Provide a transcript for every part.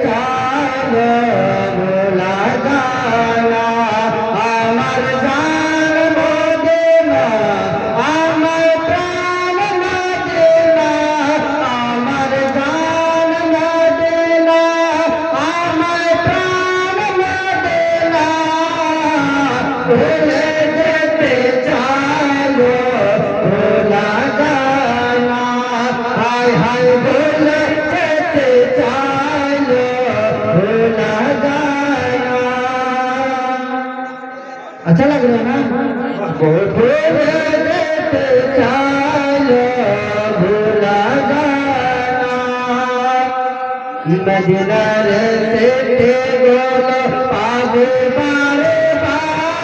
চালো ভোলা যায় না আমার জান মদিনা আমার প্রাণ মদিনা আমার জান মদিনা আমার প্রাণ মদিনা ভুলে যেতে চালো ভোলা যায় না হায় হায় ভুলে যেতে চালো ভোলা যায় না अच्छा लग रहा है ना भूले जेते चालो भूला जाना मदीनार से बोलो आगे बारे बार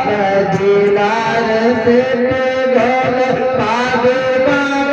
मदीनार से बोलो आगे बार